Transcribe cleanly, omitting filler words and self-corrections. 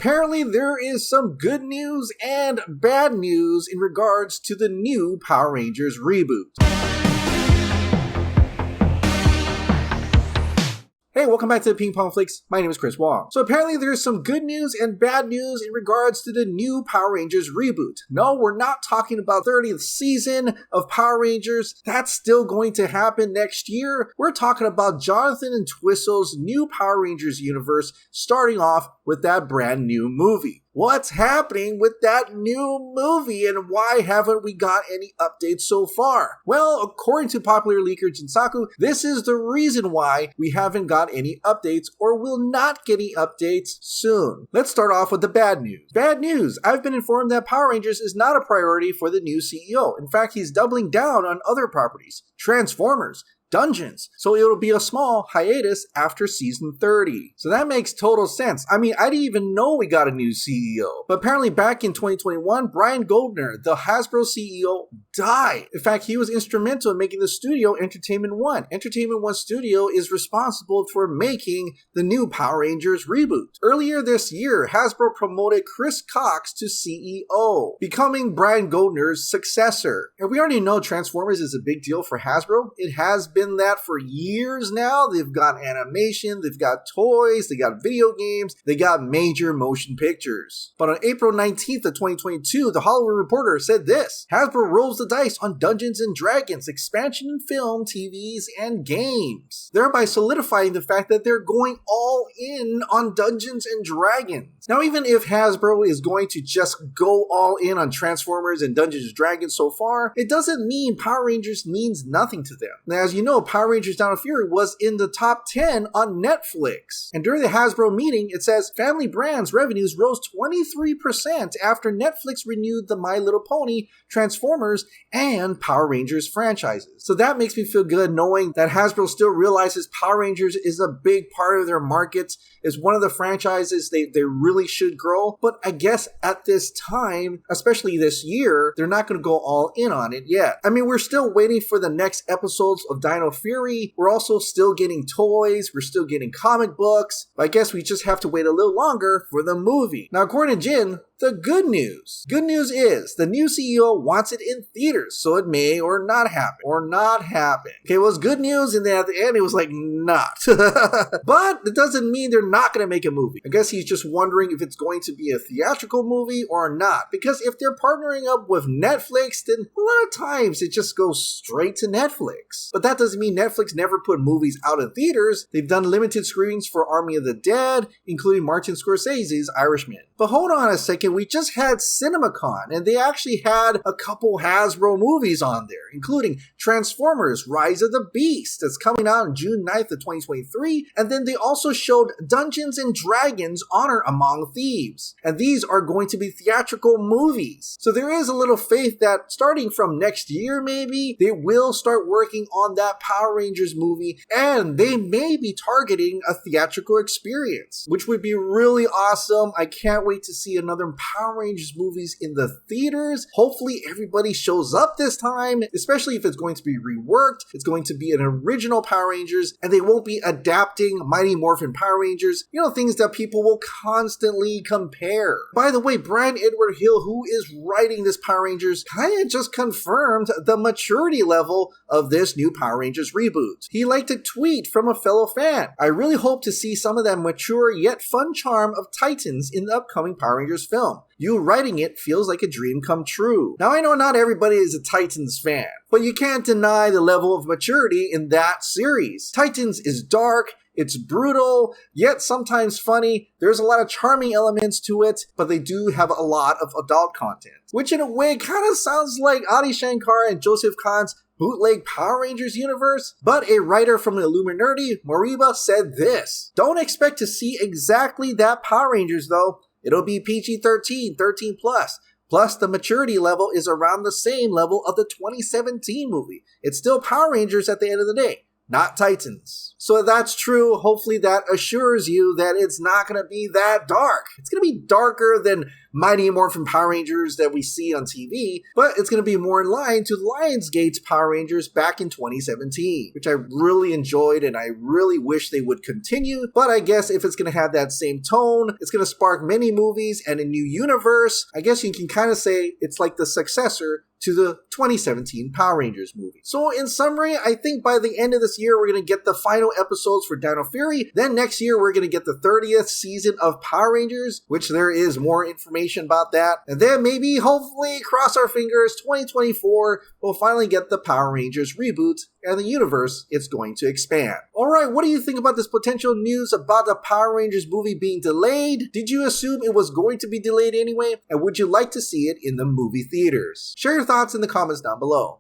Apparently, there is some good news and bad news in regards to the new Power Rangers reboot. Hey, welcome back to the Ping Pong Flix. My name is Chris Wong. So apparently there's some good news and bad news in regards to the new Power Rangers reboot. No, we're not talking about 30th season of Power Rangers. That's still going to happen next year. We're talking about Jonathan Entwistle's new Power Rangers universe, starting off with that brand new movie. What's happening with that new movie and why haven't we got any updates so far? Well, according to popular leaker Jinsaku, this is the reason why we haven't got any updates or will not get any updates soon. Let's start off with the bad news. Bad news! I've been informed that Power Rangers is not a priority for the new CEO. In fact, he's doubling down on other properties. Transformers, Dungeons, so it'll be a small hiatus after season 30. So that makes total sense. I mean, I didn't even know we got a new CEO. But apparently back in 2021, Brian Goldner, the Hasbro CEO, died. In fact, he was instrumental in making the studio Entertainment One. Entertainment One Studio is responsible for making the new Power Rangers reboot. Earlier this year, Hasbro promoted Chris Cox to CEO, becoming Brian Goldner's successor. And we already know Transformers is a big deal for Hasbro. It has been that for years now. They've got animation, they've got toys, they got video games, they got major motion pictures. But on April 19th of 2022, the Hollywood Reporter said this: Hasbro rolls the dice on Dungeons & Dragons expansion in film, TVs, and games, thereby solidifying the fact that they're going all in on Dungeons & Dragons. Now, even if Hasbro is going to just go all in on Transformers and Dungeons & Dragons so far, it doesn't mean Power Rangers means nothing to them. Now, as you know, Power Rangers Dawn of Fury was in the top 10 on Netflix. And during the Hasbro meeting, it says Family Brands revenues rose 23% after Netflix renewed the My Little Pony, Transformers, and Power Rangers franchises. So that makes me feel good knowing that Hasbro still realizes Power Rangers is a big part of their markets, is one of the franchises they really should grow. But I guess at this time, especially this year, they're not going to go all in on it yet. I mean, we're still waiting for the next episodes of Dino Fury. We're also still getting toys. We're still getting comic books. But I guess we just have to wait a little longer for the movie. Now, according to Jin, the good news. Good news is the new CEO wants it in theaters, so it may or not happen. Okay, well, it's good news, and then at the end, it was like, not. But it doesn't mean they're not going to make a movie. I guess he's just wondering if it's going to be a theatrical movie or not. Because if they're partnering up with Netflix, then a lot of times it just goes straight to Netflix. But that doesn't mean Netflix never put movies out in theaters. They've done limited screenings for Army of the Dead, including Martin Scorsese's Irishman. But hold on a second, we just had CinemaCon, and they actually had a couple Hasbro movies on there, including Transformers Rise of the Beast, that's coming out on June 9th of 2023, and then they also showed Dungeons & Dragons Honor Among Thieves, and these are going to be theatrical movies. So there is a little faith that starting from next year maybe, they will start working on that Power Rangers movie, and they may be targeting a theatrical experience, which would be really awesome. I can't wait to see another Power Rangers movies in the theaters. Hopefully everybody shows up this time, especially if it's going to be reworked. It's going to be an original Power Rangers, and they won't be adapting Mighty Morphin Power Rangers, you know, things that people will constantly compare. By the way, Bryan Edward Hill, who is writing this Power Rangers, kind of just confirmed the maturity level of this new Power Rangers reboot. He liked a tweet from a fellow fan: I really hope to see some of that mature yet fun charm of Titans in the upcoming Power Rangers film. You writing it feels like a dream come true. Now, I know not everybody is a Titans fan, but you can't deny the level of maturity in that series. Titans is dark, it's brutal, yet sometimes funny. There's a lot of charming elements to it, but they do have a lot of adult content, which in a way kind of sounds like Adi Shankar and Joseph Kahn's bootleg Power Rangers universe. But a writer from Illuminati, Moriba, said this: don't expect to see exactly that Power Rangers though. It'll be PG-13, 13 plus. Plus, the maturity level is around the same level of the 2017 movie. It's still Power Rangers at the end of the day. not Titans. So if that's true, hopefully that assures you that it's not going to be that dark. It's going to be darker than Mighty Morphin Power Rangers that we see on TV, but it's going to be more in line to Lionsgate's Power Rangers back in 2017, which I really enjoyed and I really wish they would continue. But I guess if it's going to have that same tone, it's going to spark many movies and a new universe. I guess you can kind of say it's like the successor to the 2017 Power Rangers movie. So in summary, I think by the end of this year, we're going to get the final episodes for Dino Fury. Then next year, we're going to get the 30th season of Power Rangers, which there is more information about that. And then maybe, hopefully, cross our fingers, 2024, we'll finally get the Power Rangers reboot and the universe it's going to expand. Alright, what do you think about this potential news about the Power Rangers movie being delayed? Did you assume it was going to be delayed anyway? And would you like to see it in the movie theaters? Share your thoughts in the comments down below.